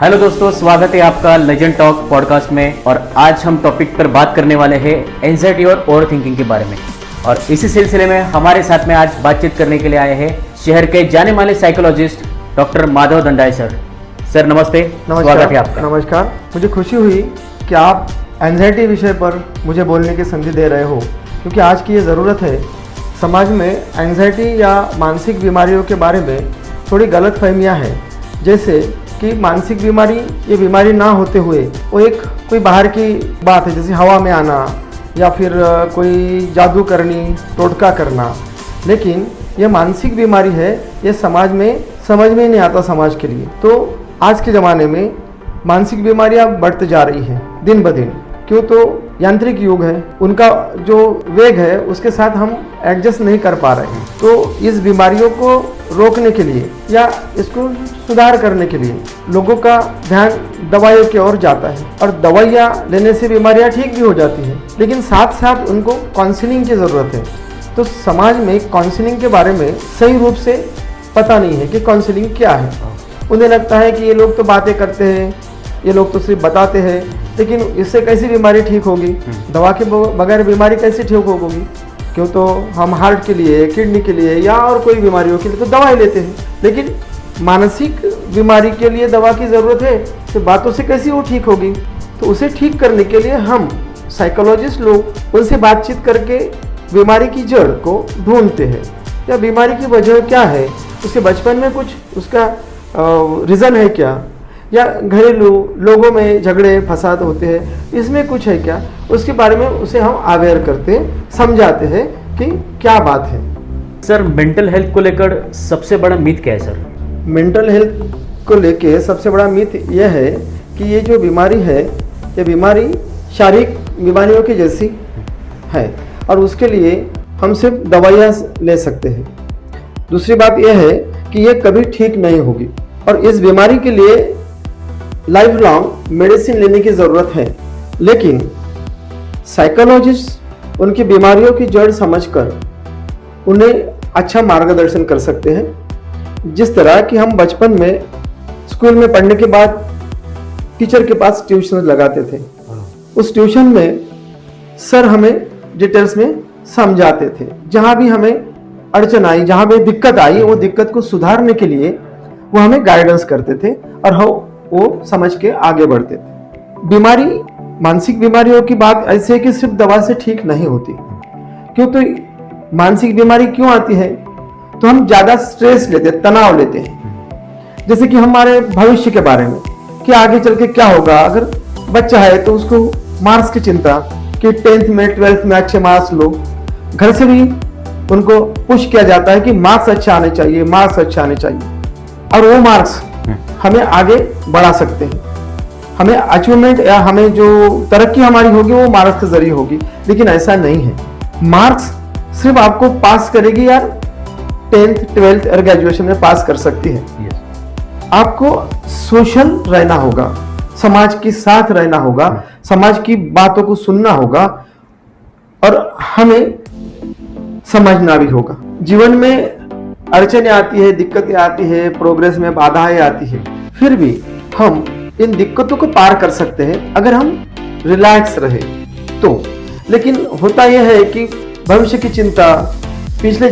Hello दोस्तों, स्वागत है आपका लेजेंड टॉक पॉडकास्ट में। और आज हम टॉपिक पर बात करने वाले हैं एंजाइटी और ओवर थिंकिंग के बारे में। और इसी सिलसिले में हमारे साथ में आज बातचीत करने के लिए आए हैं शहर के जाने माने psychologist doctor Madhav Dandai sir. Sir नमस्ते, स्वागत है आपका। नमस्कार, मुझे खुशी हुई कि आप एंजाइटी विषय पर मुझे बोलने की संधि दे रहे हो, क्योंकि आज की ये ज़रूरत है। समाज में एंजाइटी या मानसिक बीमारियों के बारे में थोड़ी गलत फहमियाँ हैं, जैसे कि मानसिक बीमारी ये बीमारी ना होते हुए वो एक कोई बाहर की बात है, जैसे हवा में आना या फिर कोई जादू करनी, टोटका करना। लेकिन ये मानसिक बीमारी है, ये समाज में समझ में ही नहीं आता समाज के लिए। तो आज के ज़माने में मानसिक बीमारियाँ बढ़ते जा रही हैं दिन ब दिन। क्यों? तो यांत्रिक युग है, उनका जो वेग है उसके साथ हम एडजस्ट नहीं कर पा रहे हैं। तो इस बीमारियों को रोकने के लिए या इसको सुधार करने के लिए लोगों का ध्यान दवाइयों की ओर जाता है, और दवाइयाँ लेने से बीमारियाँ ठीक भी हो जाती हैं, लेकिन साथ साथ उनको काउंसलिंग की ज़रूरत है। तो समाज में काउंसलिंग के बारे में सही रूप से पता नहीं है कि काउंसलिंग क्या है। उन्हें लगता है कि ये लोग तो बातें करते हैं, ये लोग तो सिर्फ बताते हैं, लेकिन इससे कैसी बीमारी ठीक होगी? दवा के बगैर बीमारी कैसे ठीक होगी? क्यों? तो हम हार्ट के लिए, किडनी के लिए या और कोई बीमारियों के लिए तो दवाई लेते हैं, लेकिन मानसिक बीमारी के लिए दवा की ज़रूरत है, तो बातों से कैसी वो ठीक होगी? तो उसे ठीक करने के लिए हम साइकोलॉजिस्ट लोग उनसे बातचीत करके बीमारी की जड़ को ढूंढते हैं, या बीमारी की वजह क्या है, उसके बचपन में कुछ उसका रीज़न है क्या, या घरेलू लोगों में झगड़े फसाद होते हैं, इसमें कुछ है क्या, उसके बारे में उसे हम अवेयर करते हैं, समझाते हैं कि क्या बात है। सर, मेंटल हेल्थ को लेकर सबसे बड़ा मिथ क्या है सर? मेंटल हेल्थ को लेके सबसे बड़ा मिथ यह है कि ये जो बीमारी है, ये बीमारी शारीरिक बीमारियों की जैसी है, और उसके लिए हम सिर्फ दवाइयाँ ले सकते हैं। दूसरी बात यह है कि ये कभी ठीक नहीं होगी, और इस बीमारी के लिए लाइफ लॉन्ग मेडिसिन लेने की ज़रूरत है। लेकिन साइकोलॉजिस्ट उनकी बीमारियों की जड़ समझकर उन्हें अच्छा मार्गदर्शन कर सकते हैं। जिस तरह कि हम बचपन में स्कूल में पढ़ने के बाद टीचर के पास ट्यूशन लगाते थे, उस ट्यूशन में सर हमें डिटेल्स में समझाते थे। जहाँ भी हमें अड़चन आई, जहाँ भी दिक्कत आई, वो दिक्कत को सुधारने के लिए वो हमें गाइडेंस करते थे, और वो समझ के आगे बढ़ते थे। बीमारी, मानसिक बीमारियों की बात ऐसे है कि सिर्फ दवा से ठीक नहीं होती। क्यों? तो मानसिक बीमारी क्यों आती है? तो हम ज़्यादा स्ट्रेस लेते, तनाव लेते हैं, जैसे कि हमारे भविष्य के बारे में कि आगे चल के क्या होगा। अगर बच्चा है तो उसको मार्क्स की चिंता कि 10th में 12th में अच्छे मार्क्स लो। घर से भी उनको पुश किया जाता है कि मार्क्स अच्छे आने चाहिए, मार्क्स अच्छे आने चाहिए, और वो मार्क्स हमें आगे बढ़ा सकते हैं। हमें अचीवमेंट या हमें जो तरक्की हमारी होगी वो मार्क्स के जरिए होगी, लेकिन ऐसा नहीं है। मार्क्स सिर्फ आपको पास करेगी यार, 10th 12th और ग्रेजुएशन में पास कर सकती है। आपको सोशल रहना होगा, समाज के साथ रहना होगा, समाज की बातों को सुनना होगा, और हमें समझना भी होगा। जीवन में अड़चनें आती है, दिक्कतें आती है, प्रोग्रेस में बाधाएं आती है, फिर भी हम इन दिक्कतों को पार कर सकते हैं अगर हम रिलैक्स रहे तो। लेकिन होता यह है कि भविष्य की चिंता, पिछले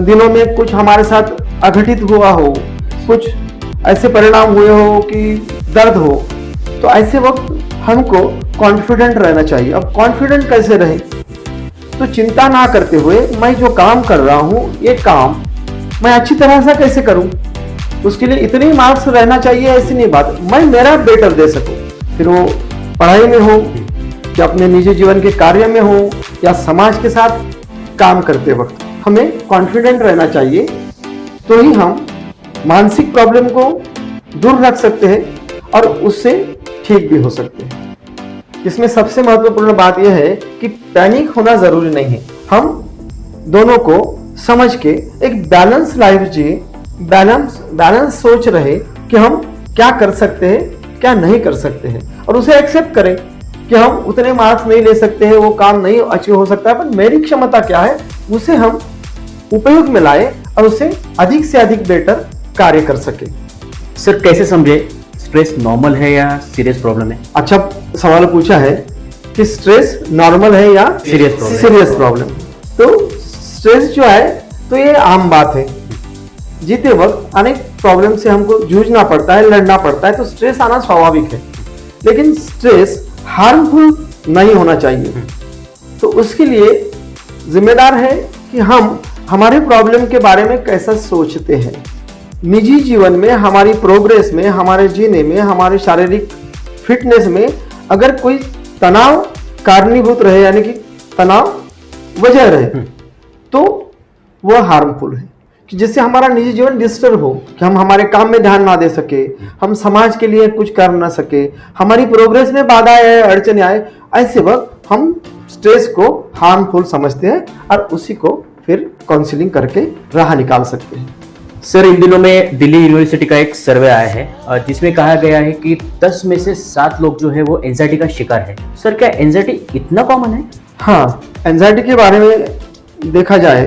दिनों में कुछ हमारे साथ अघटित हुआ हो, कुछ ऐसे परिणाम हुए हो कि दर्द हो, तो ऐसे वक्त हमको कॉन्फिडेंट रहना चाहिए। अब कॉन्फिडेंट कैसे रहे? तो चिंता ना करते हुए मैं जो काम कर रहा हूँ, ये काम मैं अच्छी तरह से कैसे करूं, उसके लिए इतने ही मार्क्स रहना चाहिए, ऐसी नहीं बात, मैं मेरा बेटर दे सकूं। फिर वो पढ़ाई में हो, या अपने निजी जीवन के कार्य में हो, या समाज के साथ काम करते वक्त हमें कॉन्फिडेंट रहना चाहिए। तो ही हम मानसिक प्रॉब्लम को दूर रख सकते हैं और उससे ठीक भी हो सकते हैं। इसमें सबसे महत्वपूर्ण बात यह है कि पैनिक होना जरूरी नहीं है। हम दोनों को समझ के एक बैलेंस लाइफ जिए, बैलेंस सोच रहे कि हम क्या कर सकते हैं, क्या नहीं कर सकते हैं, और उसे एक्सेप्ट करें कि हम उतने मार्क्स नहीं ले सकते हैं, वो काम नहीं अचीव हो सकता है, पर मेरी क्षमता क्या है उसे हम उपयोग में लाए और उसे अधिक से अधिक बेटर कार्य कर सके। सर, कैसे समझे स्ट्रेस नॉर्मल है या सीरियस प्रॉब्लम है? अच्छा सवाल पूछा है कि स्ट्रेस नॉर्मल है या सीरियस प्रॉब्लम। तो स्ट्रेस जो है तो ये आम बात है, जीते वक्त अनेक प्रॉब्लम से हमको जूझना पड़ता है, लड़ना पड़ता है, तो स्ट्रेस आना स्वाभाविक है। लेकिन स्ट्रेस हार्मफुल नहीं होना चाहिए। तो उसके लिए जिम्मेदार है कि हम हमारे प्रॉब्लम के बारे में कैसा सोचते हैं। निजी जीवन में, हमारी प्रोग्रेस में, हमारे जीने में, हमारे शारीरिक फिटनेस में अगर कोई तनाव कारणीभूत रहे, यानी कि तनाव वजह रहे, तो वह हार्मफुल है, कि जिससे हमारा निजी जीवन डिस्टर्ब हो, कि हम हमारे काम में ध्यान ना दे सके, हम समाज के लिए कुछ कर ना सके, हमारी प्रोग्रेस में बाधा आए, अड़चने आए, ऐसे वक्त हम स्ट्रेस को हार्मफुल समझते हैं और उसी को फिर काउंसलिंग करके राह निकाल सकते हैं। सर, इन दिनों में दिल्ली यूनिवर्सिटी का एक सर्वे आया है और जिसमें कहा गया है कि 10 में से 7 लोग जो है वो एंजाइटी का शिकार है। सर, क्या एंजाइटी इतना कॉमन है? हाँ, एंजाइटी के बारे में देखा जाए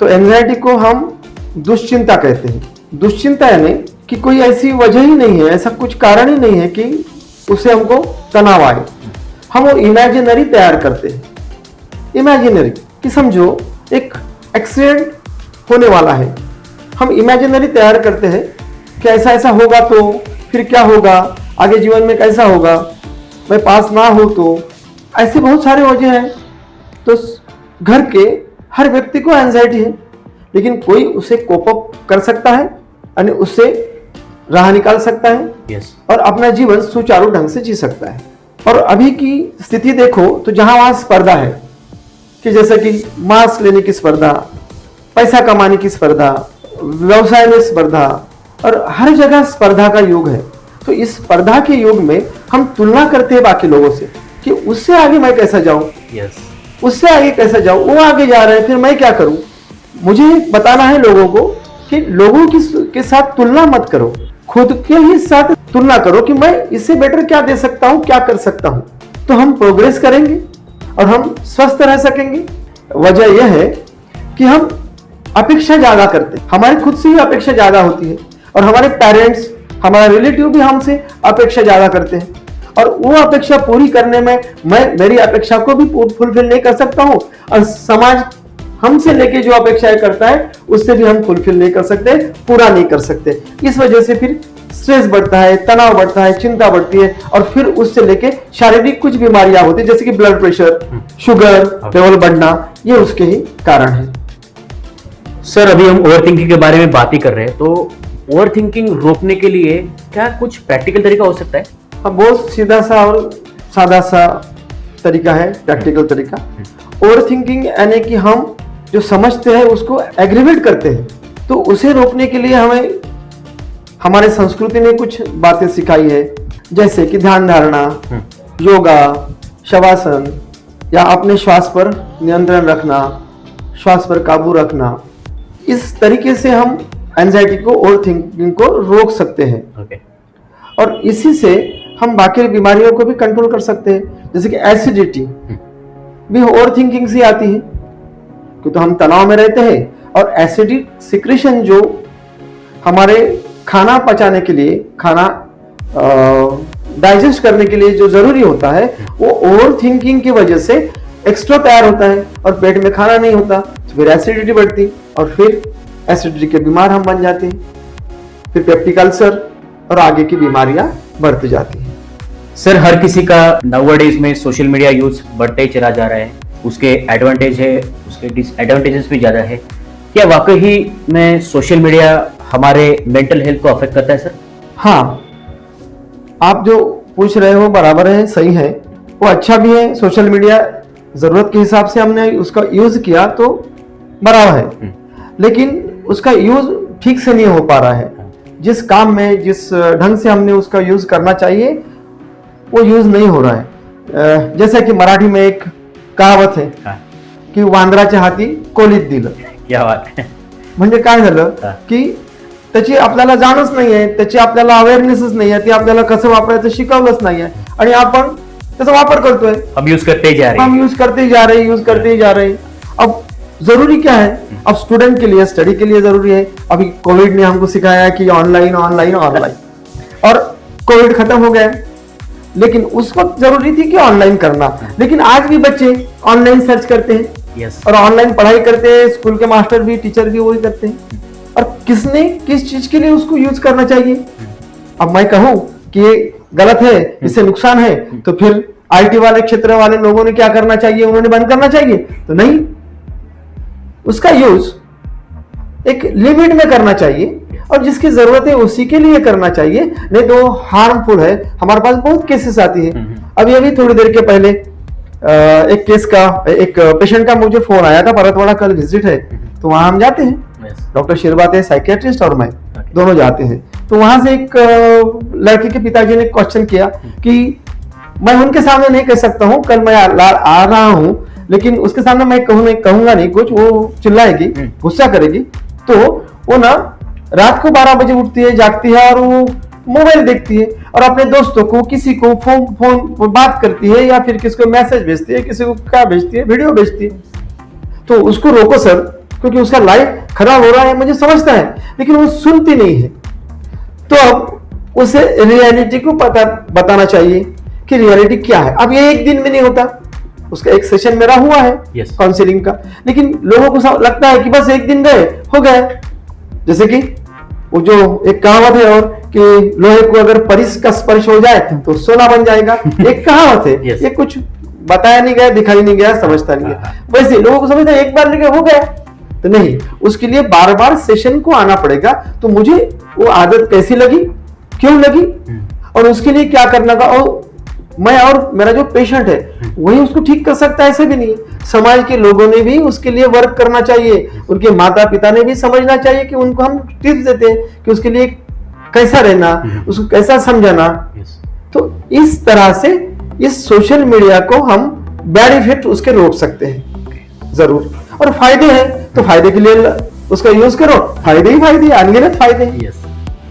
तो एंजाइटी को हम दुश्चिंता कहते हैं। दुश्चिंता यानी कि कोई ऐसी वजह ही नहीं है, ऐसा कुछ कारण ही नहीं है कि उसे हमको तनाव आए। हम वो इमेजिनरी तैयार करते हैं। इमेजिनरी कि समझो एक एक्सीडेंट होने वाला है, हम इमेजिनरी तैयार करते हैं कि ऐसा ऐसा होगा तो फिर क्या होगा, आगे जीवन में कैसा होगा, मैं पास ना हो तो, ऐसे बहुत सारे वजह हैं। तो घर के हर व्यक्ति को एंजाइटी है, लेकिन कोई उसे कोप अप कर सकता है, यानी उससे राह निकाल सकता है और अपना जीवन सुचारू ढंग से जी सकता है। और अभी की स्थिति देखो तो जहां वहां स्पर्धा है, कि जैसे कि मार्क्स लेने की स्पर्धा, पैसा कमाने की स्पर्धा, व्यवसाय में स्पर्धा, और हर जगह स्पर्धा का युग है। तो इस स्पर्धा के युग में हम तुलना करते हैं बाकी लोगों से कि उससे आगे मैं कैसा जाऊं, उससे आगे कैसा जाऊं, वो आगे जा रहे हैं, फिर मैं क्या करूं। मुझे बताना है लोगों को कि लोगों के साथ तुलना मत करो, खुद के ही साथ तुलना करो कि मैं इससे बेटर क्या दे सकता हूं, क्या कर सकता हूं। तो हम प्रोग्रेस करेंगे और हम स्वस्थ रह सकेंगे। वजह यह है कि हम अपेक्षा ज्यादा करते हैं, हमारी खुद से ही अपेक्षा ज्यादा होती है, और हमारे पेरेंट्स, हमारा रिलेटिव भी हमसे अपेक्षा ज्यादा करते हैं, और वो अपेक्षा पूरी करने में मैं मेरी अपेक्षा को भी फुलफिल नहीं कर सकता हूं, और समाज हमसे लेके जो अपेक्षाएं करता है उससे भी हम फुलफिल नहीं कर सकते, पूरा नहीं कर सकते। इस वजह से फिर स्ट्रेस बढ़ता है, तनाव बढ़ता है, चिंता बढ़ती है, और फिर उससे लेके शारीरिक कुछ बीमारियां होती है, जैसे कि ब्लड प्रेशर, शुगर लेवल बढ़ना, ये उसके ही कारण है। सर, अभी हम ओवर थिंकिंग के बारे में बात ही कर रहे हैं, तो ओवर थिंकिंग रोकने के लिए क्या कुछ प्रैक्टिकल तरीका हो सकता है? हाँ, बहुत सीधा सा और सादा सा तरीका है, प्रैक्टिकल तरीका। ओवर थिंकिंग यानी कि हम जो समझते हैं उसको एग्रीवेट करते हैं, तो उसे रोकने के लिए हमें हमारे संस्कृति ने कुछ बातें सिखाई है, जैसे कि ध्यान धारणा, योगा, शवासन, या अपने श्वास पर नियंत्रण रखना, श्वास पर काबू रखना। इस तरीके से हम एंजाइटी को, ओवर थिंकिंग को रोक सकते हैं। और इसी से हम बाकी बीमारियों को भी कंट्रोल कर सकते हैं, जैसे कि एसिडिटी भी ओवर थिंकिंग से आती है, क्योंकि तो हम तनाव में रहते हैं, और एसिडिक सिक्रेशन जो हमारे खाना पचाने के लिए, खाना डाइजेस्ट करने के लिए जो जरूरी होता है, वो ओवर थिंकिंग की वजह से एक्स्ट्रा तैयार होता है, और पेट में खाना नहीं होता, तो फिर एसिडिटी बढ़ती, और फिर एसिडिटी के बीमार हम बन जाते हैं, फिर पेप्टिक अल्सर और आगे की बीमारियां बढ़ती जाती हैं। सर, हर किसी का नाउअडेज में सोशल मीडिया यूज बढ़ते ही चला जा रहा है, उसके एडवांटेज है, उसके डिसएडवांटेजेस भी ज्यादा है। क्या वाकई ही में सोशल मीडिया हमारे मेंटल हेल्थ को अफेक्ट करता है सर? हाँ, आप जो पूछ रहे हो बराबर है, सही है, वो अच्छा भी है। सोशल मीडिया जरूरत के हिसाब से हमने उसका यूज किया तो बराबर है, लेकिन उसका यूज ठीक से नहीं हो पा रहा है। जिस काम में, जिस ढंग से हमने उसका यूज करना चाहिए, वो यूज नहीं हो रहा है। जैसे कि मराठी में एक कहावत है की वांद्राच्या हाती कोलीत दिलं. क्या बात आहे. म्हणजे काय झालं की त्याची आपल्याला जाणच नाहीये, त्याची आपल्याला अवेअरनेसच नाहीये, ती आपल्याला कसं वापरायचं शिकवलंच नाहीये आणि आपण त्याचा वापर करतोय. हम यूज करते ही जा रहे हैं, हम यूज करते ही जा रहे हैं. अब जरूरी क्या है, अब स्टूडेंट के लिए, स्टडी के लिए जरूरी है. अभी कोविड ने हमको सिखाया कि ऑनलाइन ऑनलाइन ऑनलाइन, और कोविड खत्म हो गया, लेकिन उस वक्त जरूरी थी कि ऑनलाइन करना, लेकिन आज भी बच्चे ऑनलाइन सर्च करते हैं यस और ऑनलाइन पढ़ाई करते हैं, स्कूल के मास्टर भी टीचर भी वही करते हैं। और किसने किस चीज के लिए उसको यूज करना चाहिए? अब मैं कहूं कि ये गलत है, इससे नुकसान है, तो फिर आईटी वाले क्षेत्र वाले लोगों ने क्या करना चाहिए? उन्होंने बंद करना चाहिए? तो नहीं, उसका यूज एक लिमिट में करना चाहिए और जिसकी जरूरत है उसी के लिए करना चाहिए, नहीं तो हार्मफुल है। हमारे पास बहुत केसेस आती है। अभी थोड़ी देर के पहले एक केस का, एक पेशेंट का मुझे फोन आया था। परतवाड़ा कल विजिट है, तो वहां हम जाते हैं, डॉक्टर शिरबात है साइकियाट्रिस्ट और मैं दोनों जाते हैं। तो वहां से एक लड़की के पिताजी ने क्वेश्चन किया कि मैं उनके सामने नहीं कह सकता हूँ, कल मैं आ रहा हूँ, लेकिन उसके सामने मैं कहूंगा नहीं कुछ, वो चिल्लाएगी, गुस्सा करेगी। तो वो ना रात को 12 बजे उठती है, जागती है और वो मोबाइल देखती है और अपने दोस्तों को, किसी को फोन बात करती है या फिर किसी को मैसेज भेजती है, किसी को क्या भेजती है, वीडियो भेजती है। तो उसको रोको सर, क्योंकि उसका लाइफ खराब हो रहा है, मुझे समझता है, लेकिन वो सुनती नहीं है। तो अब उसे रियलिटी को बताना चाहिए कि रियलिटी क्या है। अब ये एक दिन में नहीं होता, उसका एक सेशन मेरा हुआ है काउंसलिंग का, लेकिन लोगों को लगता है कि बस एक दिन गए हो गए। जैसे कि वो जो एक कहावत है और कि लोहे को अगर परिस का स्पर्श हो जाए तो सोना बन जाएगा, एक कहावत है। ये कुछ बताया नहीं गया, दिखाई नहीं गया, समझता नहीं गया। वैसे लोगों को समझता है एक बार लेके हो गया, तो नहीं, उसके लिए बार बार सेशन को आना पड़ेगा। तो मुझे वो आदत कैसी लगी, क्यों लगी और उसके लिए क्या करना था, और मैं और मेरा जो पेशेंट है वही उसको ठीक कर सकता है, ऐसे भी नहीं। समाज के लोगों ने भी उसके लिए वर्क करना चाहिए, उनके माता पिता ने भी समझना चाहिए कि उनको हम टिप्स देते हैं कि उसके लिए कैसा रहना, उसको कैसा समझाना। तो इस तरह से इस सोशल मीडिया को हम बैड इफेक्ट उसके रोक सकते हैं जरूर। और फायदे हैं तो फायदे के लिए उसका यूज करो, फायदे ही फायदे, अनगिनत फायदे।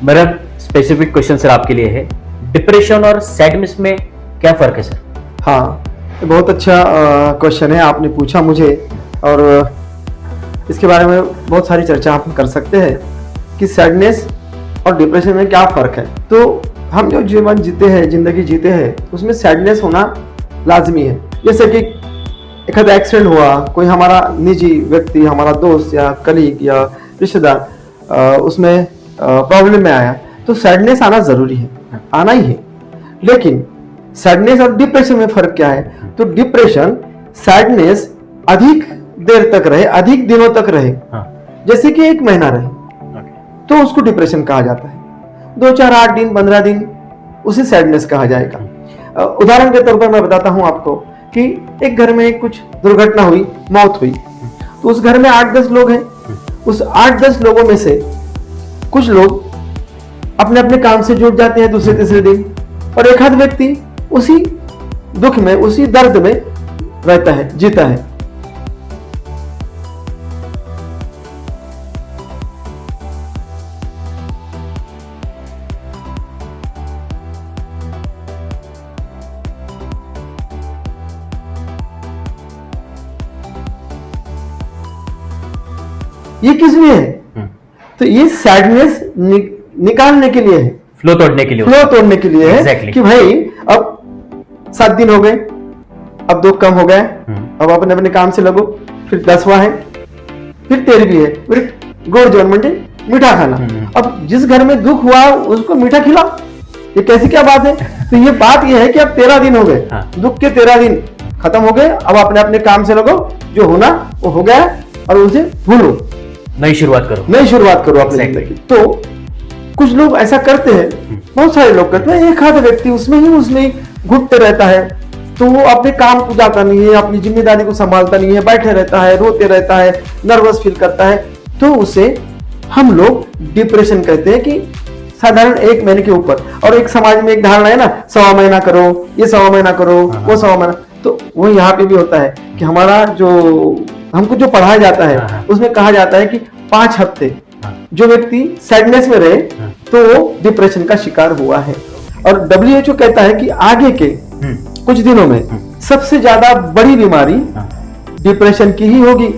मेरा स्पेसिफिक क्वेश्चन सर आपके लिए है, डिप्रेशन और सैडनेस में क्या फर्क है सर? हाँ, बहुत अच्छा क्वेश्चन है आपने पूछा मुझे, और इसके बारे में बहुत सारी चर्चा हम कर सकते हैं कि सैडनेस और डिप्रेशन में क्या फर्क है। तो हम जो जीवन जीते हैं, जिंदगी जीते हैं, उसमें सैडनेस होना लाजमी है। जैसे कि एक आध एक्सीडेंट हुआ, कोई हमारा निजी व्यक्ति, हमारा दोस्त या कलीग या रिश्तेदार उसमें प्रॉब्लम में आया, तो सैडनेस आना जरूरी है, आना ही है। लेकिन सैडनेस और डिप्रेशन में फर्क क्या है? तो डिप्रेशन, सैडनेस अधिक देर तक रहे, अधिक दिनों तक रहे, जैसे कि 1 महीना रहे, तो उसको डिप्रेशन कहा जाता है। 2, 4, 8 दिन, 15 दिन, उसे सैडनेस कहा जाएगा। उदाहरण के तौर पर मैं बताता हूं आपको कि एक घर में कुछ दुर्घटना हुई, मौत हुई, तो उस घर में 8-10 लोग हैं। उस 8-10 लोगों में से कुछ लोग अपने अपने काम से जुट जाते हैं दूसरे तीसरे दिन, और एक आध व्यक्ति उसी दुख में, उसी दर्द में रहता है, जीता है। ये किस लिए है? तो ये सैडनेस निकालने के लिए है, फ्लो तोड़ने के लिए, फ्लो तोड़ने के लिए है कि भाई अब 7 दिन हो गए, अब दुख कम हो गया, अब अपने अपने काम से लगो। फिर 10वां है, फिर 13वीं है, फिर गोड़ जोन मंडे मीठा खाना। अब जिस घर में दुख हुआ उसको मीठा खिलाओ, ये कैसी क्या बात है? तो ये बात ये है कि अब 13 दिन हो गए, दुख के 13 दिन खत्म हो गए, अब अपने अपने काम से लगो, जो होना वो हो गया और उसे भूलो, नई शुरुआत करो, नई शुरुआत करो अपनी जिंदगी। तो कुछ लोग ऐसा करते हैं, बहुत सारे लोग करते हैं। एक आध व्यक्ति उसमें घुटते रहता है, तो वो अपने काम को जाता नहीं है, अपनी जिम्मेदारी को संभालता नहीं है, बैठे रहता है, रोते रहता है, नर्वस फील करता है, तो उसे हम लोग डिप्रेशन कहते हैं। कि साधारण 1 महीने के ऊपर, और एक समाज में एक धारणा है ना, 1.25 महीना करो, ये 1.25 महीना करो, वो 1.25 महीना, तो वो यहाँ पे भी होता है कि हमारा जो हमको जो पढ़ाया जाता है उसमें कहा जाता है कि 5 हफ्ते जो व्यक्ति सैडनेस में रहे तो वो डिप्रेशन का शिकार हुआ है। और WHO कहता है कि आगे के कुछ दिनों में सबसे ज्यादा बड़ी बीमारी डिप्रेशन की ही होगी।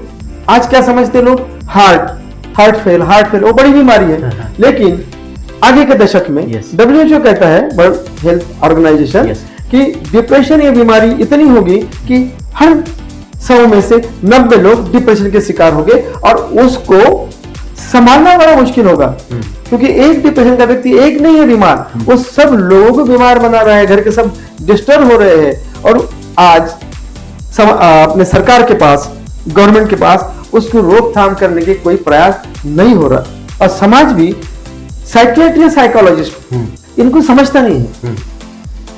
आज क्या समझते लोग, हार्ट फेल वो बड़ी बीमारी है, लेकिन आगे के दशक में Yes. WHO कहता है, वर्ल्ड हेल्थ ऑर्गेनाइजेशन, Yes. कि डिप्रेशन ये बीमारी इतनी होगी कि हर 100 में से 90 लोग डिप्रेशन के शिकार होंगे और उसको संभालना बड़ा मुश्किल होगा, क्योंकि एक डिप्रेशन का व्यक्ति एक नहीं है बीमार, वो सब लोग बीमार बना रहा है, घर के सब डिस्टर्ब हो रहे हैं। और आज अपने सरकार के पास, गवर्नमेंट के पास उसको रोकथाम करने के कोई प्रयास नहीं हो रहा, और समाज भी साइकियाट्री, साइकोलॉजिस्ट इनको समझता नहीं है।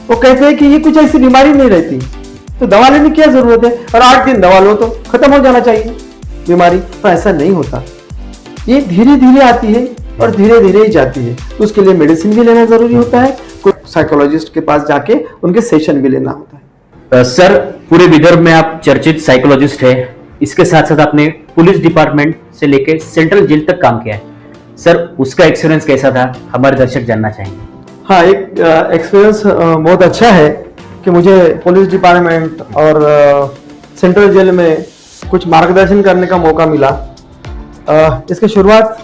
वो कहते हैं कि ये कुछ ऐसी बीमारी नहीं रहती, तो दवा लेने की क्या जरूरत है, और 8 दिन दवा लो तो खत्म हो जाना चाहिए बीमारी। तो ऐसा नहीं होता, ये धीरे धीरे आती है और धीरे धीरे ही जाती है। तो उसके लिए मेडिसिन भी लेना जरूरी होता है, कोई साइकोलॉजिस्ट के पास जाके उनके सेशन भी लेना होता है। सर, पूरे विदर्भ में आप चर्चित साइकोलॉजिस्ट है, इसके साथ साथ आपने पुलिस डिपार्टमेंट से लेके सेंट्रल जेल तक काम किया है। सर, उसका एक्सपीरियंस कैसा था, हमारे दर्शक जानना चाहेंगे। हाँ, एक एक्सपीरियंस बहुत अच्छा है कि मुझे पुलिस डिपार्टमेंट और सेंट्रल जेल में कुछ मार्गदर्शन करने का मौका मिला। इसकी शुरुआत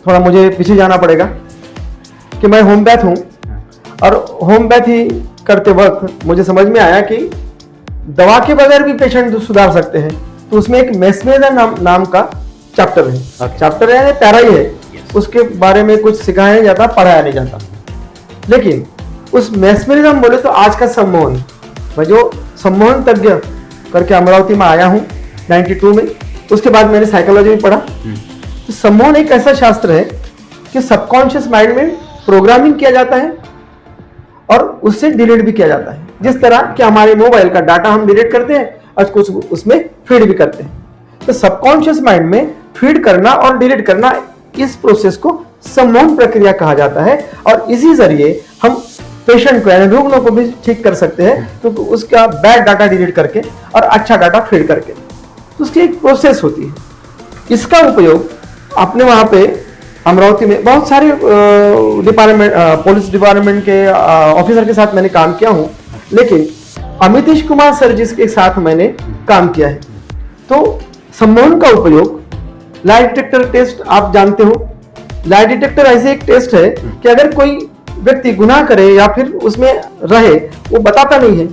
थोड़ा मुझे पीछे जाना पड़ेगा कि मैं होम्योपैथ हूँ, और होम्योपैथी करते वक्त मुझे समझ में आया कि दवा के बगैर भी पेशेंट सुधार सकते हैं। तो उसमें एक मेस्मेरिज्म नाम का चैप्टर है। चैप्टर है, पैरा ही है, उसके बारे में कुछ सिखाया नहीं जाता, पढ़ाया नहीं जाता। लेकिन उस मेस्मेरिज्म बोले तो आज का सम्मोहन, मैं जो सम्मोहन तज्ञ करके अमरावती में आया हूँ 92 में, उसके बाद मैंने साइकोलॉजी में पढ़ा। तो सम्मोहन एक ऐसा शास्त्र है कि सबकॉन्शियस माइंड में प्रोग्रामिंग किया जाता है और उससे डिलीट भी किया जाता है। जिस तरह कि हमारे मोबाइल का डाटा हम डिलीट करते हैं और कुछ उसमें फीड भी करते हैं, तो सबकॉन्शियस माइंड में फीड करना और डिलीट करना, इस प्रोसेस को सम्मोहन प्रक्रिया कहा जाता है। और इसी जरिए हम पेशेंट को, यानी रुग्ण को भी ठीक कर सकते हैं, तो उसका बैड डाटा डिलीट करके और अच्छा डाटा फीड करके। तो उसकी एक प्रोसेस होती है। इसका उपयोग अपने वहां पे अमरावती में बहुत सारे डिपार्टमेंट, पुलिस डिपार्टमेंट के ऑफिसर के साथ मैंने काम किया हूं, लेकिन अमितेश कुमार सर जिसके साथ मैंने काम किया है। तो सम्मोहन का उपयोग, लाई डिटेक्टर टेस्ट आप जानते हो, लाई डिटेक्टर ऐसे एक टेस्ट है कि अगर कोई व्यक्ति गुनाह करे या फिर उसमें रहे, वो बताता नहीं है,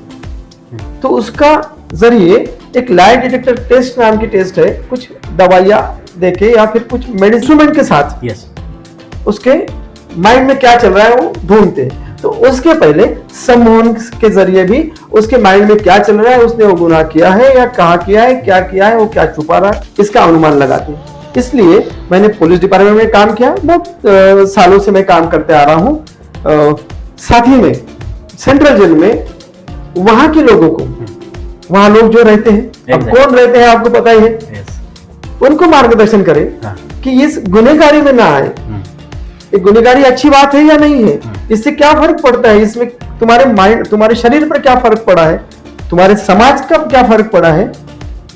तो उसका जरिए एक लाई डिटेक्टर टेस्ट नाम की टेस्ट है, कुछ दवाइयां देके या फिर कुछ मेडिसिन के साथ उसके माइंड में क्या चल रहा है वो ढूंढते हैं। तो उसके पहले सम्मोहन के जरिए भी उसके माइंड में क्या चल रहा है, उसने वो गुनाह किया है या कहाँ किया है, क्या किया है, वो क्या छुपा रहा है, इसका अनुमान लगाते हैं। इसलिए मैंने पुलिस डिपार्टमेंट में काम किया, बहुत सालों से मैं काम करते आ रहा हूँ। साथ ही में सेंट्रल जेल में वहां के लोगों को, वहां लोग जो रहते हैं, अब कौन रहते हैं आपको पता ही है, उनको मार्गदर्शन करें कि इस गुनहगारी में ना आए। ये गुनहगारी अच्छी बात है या नहीं है, इससे क्या फर्क पड़ता है, इसमें तुम्हारे माइंड, तुम्हारे शरीर पर क्या फर्क पड़ा है, तुम्हारे समाज का क्या फर्क पड़ा है,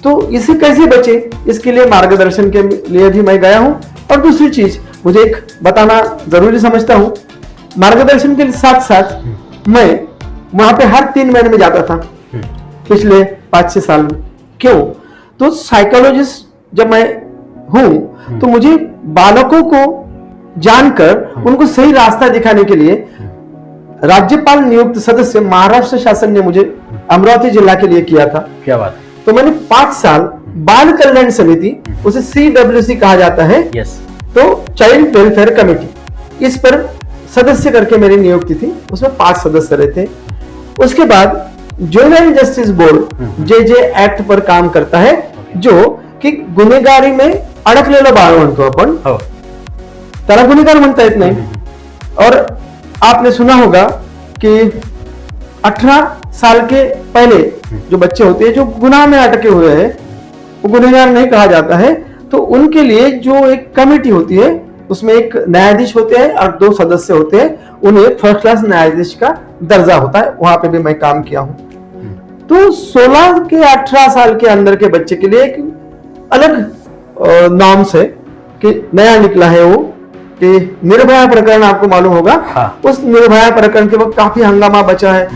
तो इसे कैसे बचे, इसके लिए मार्गदर्शन के लिए भी मैं गया हूं। और दूसरी चीज मुझे एक बताना जरूरी समझता हूं, मार्गदर्शन के साथ साथ मैं वहां पे हर 3 महीने में जाता था पिछले 5-6 साल में। क्यों? तो साइकोलॉजिस्ट जब मैं हूं, तो मुझे बालकों को जानकर उनको सही रास्ता दिखाने के लिए राज्यपाल नियुक्त सदस्य महाराष्ट्र शासन ने मुझे अमरावती जिला के लिए किया था। क्या बात है। तो मैंने 5 साल बाल कल्याण समिति, उसे CWC कहा जाता है, तो चाइल्ड वेलफेयर कमेटी, इस पर सदस्य करके मेरी नियुक्ति थी। उसमें 5 सदस्य रहते। उसके बाद juvenile justice board JJ act पर काम करता है, जो कि गुन्हेगारी में अडकलेलं बाळ म्हणतो आपण, त्याला गुन्हेगार म्हणता येत नाही। और आपने सुना होगा कि 18 साल के पहले जो बच्चे होते हैं जो गुनाह में अटके हुए हैं, वो गुनहगार नहीं कहा जाता है। तो उनके लिए जो एक कमेटी होती है, उसमें एक न्यायाधीश होते हैं और 2 सदस्य होते हैं, उन्हें फर्स्ट क्लास न्यायाधीश का दर्जा होता है। वहां पे भी मैं काम किया हूं। तो 16 के 18 साल के अंदर के बच्चे के लिए एक अलग नॉर्म्स है कि नया निकला है वो, कि निर्भया प्रकरण आपको मालूम होगा। उस निर्भया प्रकरण के वक्त काफी हंगामा बचा है,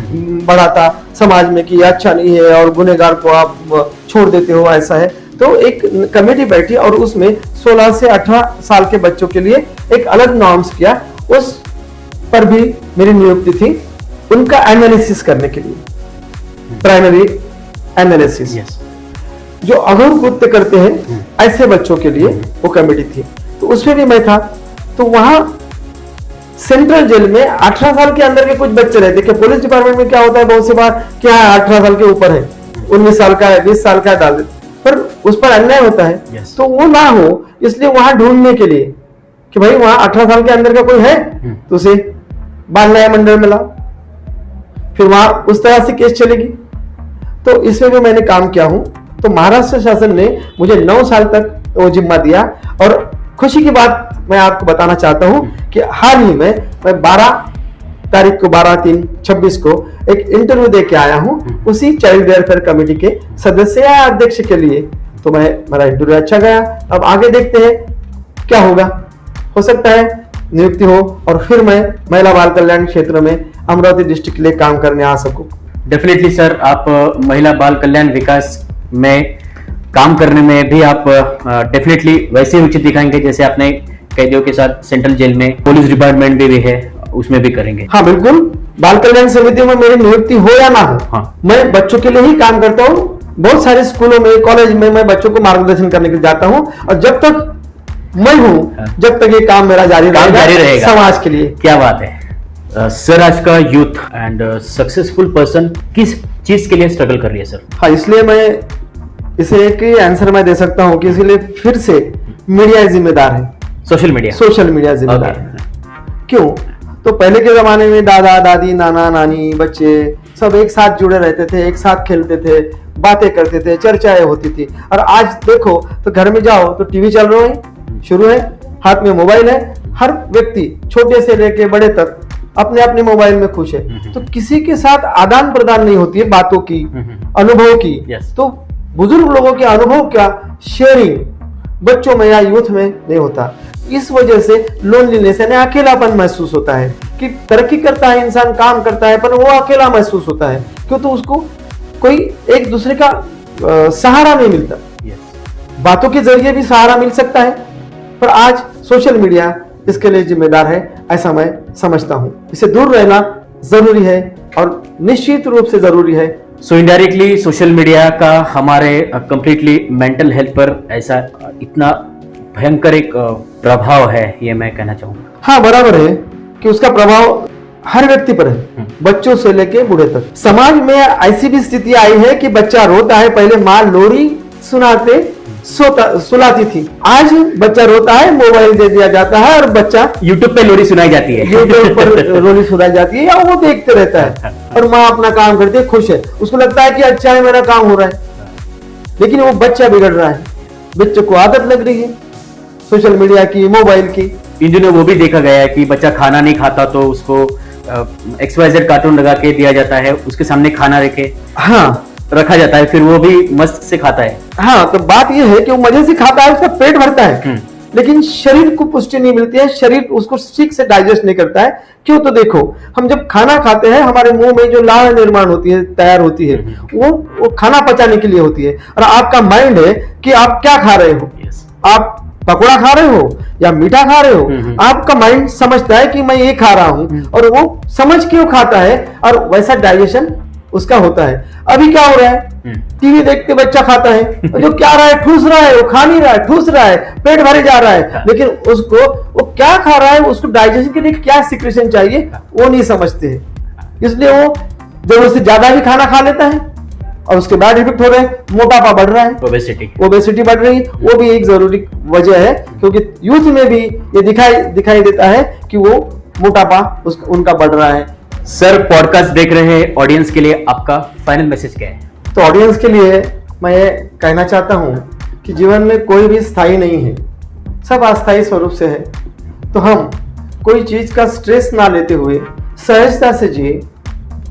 बढ़ा था समाज में कि अच्छा नहीं है और गुनहगार को आप छोड़ देते हो, ऐसा है। तो एक कमेटी बैठी और उसमें 16 से 18 साल के बच्चों के लिए एक अलग नॉर्म्स किया। उस पर भी मेरी नियुक्ति थी उनका एनालिसिस करने के लिए, प्राइमरी एनालिसिस। यस। जो अघोर कृत्य करते हैं ऐसे बच्चों के लिए वो कमेटी थी, तो उसमें भी मैं था। तो वहां सेंट्रल जेल में 18 साल के अंदर के कुछ बच्चे रहते। कि पुलिस डिपार्टमेंट में क्या होता है बहुत सी बार, क्या है 18 साल के ऊपर है, 19 साल का है, 20 साल का है, डाल देते, पर उस पर अन्याय होता है। Yes. तो वो ना हो, इसलिए वहां ढूंढने के लिए कि भाई वहां 18 साल के अंदर का कोई है तो उसे बाल न्याय मंडल में लाओ, फिर वहां उस तरह से केस चलेगी। तो इसमें भी मैंने काम किया हूं। तो महाराष्ट्र शासन ने मुझे 9 साल तक वो जिम्मा दिया। और खुशी की बात मैं आपको बताना चाहता हूं कि हाल ही में मैं 12 तारीख को 12/3/26 को एक इंटरव्यू दे के आया हूं उसी चाइल्ड वेलफेयर कमेटी के सदस्य या अध्यक्ष के लिए। तो मेरा इंटरव्यू अच्छा गया। अब आगे देखते हैं क्या होगा। हो सकता है नियुक्ति हो और फिर मैं महिला बाल कल्याण क्षेत्र में अमरावती डिस्ट्रिक्ट के लिए काम करने आ सकूं। डेफिनेटली सर, आप महिला बाल कल्याण विकास में काम करने में भी आप डेफिनेटली वैसे उचित दिखाएंगे जैसे आपने कैदियों के साथ सेंट्रल जेल में पुलिस डिपार्टमेंट भी है, उसमें भी करेंगे। हाँ बिल्कुल, बाल कल्याण समितियों में मेरी नियुक्ति हो या ना हो, हाँ। मैं बच्चों के लिए ही काम करता हूँ। बहुत सारे स्कूलों में, कॉलेज में मैं बच्चों को मार्गदर्शन करने के लिए जाता हूँ। और जब तक मैं हूँ, हाँ। जब तक ये काम मेरा जारी रहेगा समाज के लिए। क्या बात है सर। आज का यूथ एंड सक्सेसफुल पर्सन किस चीज के लिए स्ट्रगल कर रही है सर? हाँ, इसलिए मैं इसे एक ही आंसर मैं दे सकता हूँ कि इसलिए फिर से मीडिया जिम्मेदार है। सोशल मीडिया जिम्मेदार है। क्यों? तो पहले के जमाने में दादा दादी, नाना नानी, बच्चे सब एक साथ जुड़े रहते थे, एक साथ खेलते थे, बातें करते थे, चर्चाएं होती थी। और आज देखो तो घर में जाओ तो टीवी चल रहा है, शुरू है, हाथ में मोबाइल है, हर व्यक्ति छोटे से लेके बड़े तक अपने अपने मोबाइल में खुश है। तो किसी के साथ आदान प्रदान नहीं होती है बातों की, अनुभव की। तो बुजुर्ग लोगों के अनुभव का शेयरिंग बच्चों में या यूथ में नहीं होता। इस वजह से लोनलीनेस यानी अकेलापन महसूस होता है कि तरक्की करता है इंसान, काम करता है, पर वो अकेला महसूस होता है। क्यों? तो उसको कोई एक दूसरे का सहारा नहीं मिलता। बातों के जरिए भी सहारा मिल सकता है, पर आज सोशल मीडिया इसके लिए जिम्मेदार है, ऐसा मैं समझता हूं। इसे दूर रहना जरूरी है और निश्चित रूप से जरूरी है। सो इनडायरेक्टली सोशल मीडिया का हमारे कंप्लीटली मेंटल हेल्थ पर ऐसा इतना भयंकर एक प्रभाव है, ये मैं कहना चाहूंगा। हाँ, बराबर है कि उसका प्रभाव हर व्यक्ति पर है, बच्चों से लेके बूढ़े तक। समाज में ऐसी भी स्थिति आई है कि बच्चा रोता है, पहले माँ लोरी सुनाते सुलाती थी, आज बच्चा रोता है, मोबाइल दे दिया जाता है और बच्चा यूट्यूब पे लोरी सुनाई जाती है, यूट्यूब पर लोरी सुनाई जाती है या वो देखते रहता है। और माँ अपना काम करती है, खुश है, उसको लगता है कि अच्छा है मेरा काम हो रहा है। लेकिन वो बच्चा बिगड़ रहा है, बच्चे को आदत लग रही है सोशल मीडिया की, मोबाइल की। इन दिनों वो भी देखा गया है कि बच्चा खाना नहीं खाता तो उसको XYZ कार्टून लगा के दिया जाता है, उसके सामने खाना रखा जाता है, फिर वो भी मस्त से खाता है। हाँ, तो बात ये है कि वो मजे से खाता है, उसका पेट भरता है, लेकिन शरीर को पुष्टि नहीं मिलती है, शरीर उसको ठीक से डाइजेस्ट नहीं करता है। क्यों? तो देखो, हम जब खाना खाते हैं हमारे मुंह में जो लार निर्माण होती है, तैयार होती है, वो खाना पचाने के लिए होती है। और आपका माइंड है कि आप क्या खा रहे हो, आप पकौड़ा खा रहे हो या मीठा खा रहे हो, आपका माइंड समझता है कि मैं ये खा रहा हूं, और वो समझ के वो खाता है और वैसा डाइजेशन उसका होता है। अभी क्या हो रहा है, टीवी देखते बच्चा खाता है, और जो क्या रहा है, ठूस रहा है, वो खा नहीं रहा है, ठूस रहा है, पेट भरे जा रहा है, लेकिन उसको वो क्या खा रहा है, उसको डाइजेशन के लिए क्या सिक्रेशन चाहिए वो नहीं समझते हैं। इसलिए वो जरूरत से ज्यादा भी खाना खा लेता है और उसके बाद इफेक्ट हो रहे हैं, मोटापा बढ़ रहा है, ओबेसिटी बढ़ रही है। वो भी एक जरूरी वजह है, क्योंकि यूथ में भी ये दिखाई देता है कि वो मोटापा उनका बढ़ रहा है। सर, पॉडकास्ट देख रहे ऑडियंस के लिए आपका फाइनल मैसेज क्या है? तो ऑडियंस के लिए मैं ये कहना चाहता हूं कि जीवन में कोई भी स्थायी नहीं है, सब अस्थायी स्वरूप से है। तो हम कोई चीज का स्ट्रेस ना लेते हुए सहजता से जिए,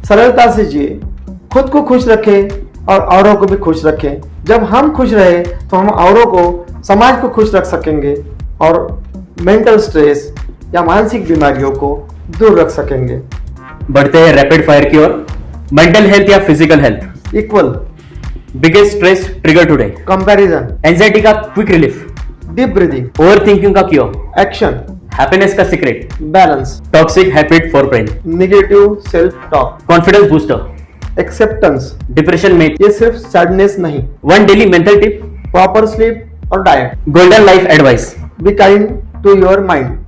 सरलता से जिए, खुद को खुश रखें और औरों को भी खुश रखें। जब हम खुश रहे तो हम औरों को, समाज को खुश रख सकेंगे और मेंटल स्ट्रेस या मानसिक बीमारियों को दूर रख सकेंगे। बढ़ते हैं रैपिड फायर की ओर। मेंटल हेल्थ या physical health? Equal. Biggest stress trigger today? Comparison. Anxiety का quick relief? Deep breathing. Over thinking का क्योर? एक्शन। हैप्पीनेस का secret, balance, toxic habit for brain, negative self talk, confidence booster, acceptance, depression में, ये सिर्फ sadness नहीं, one daily mental tip, proper sleep और diet, golden life advice. Be kind to your mind.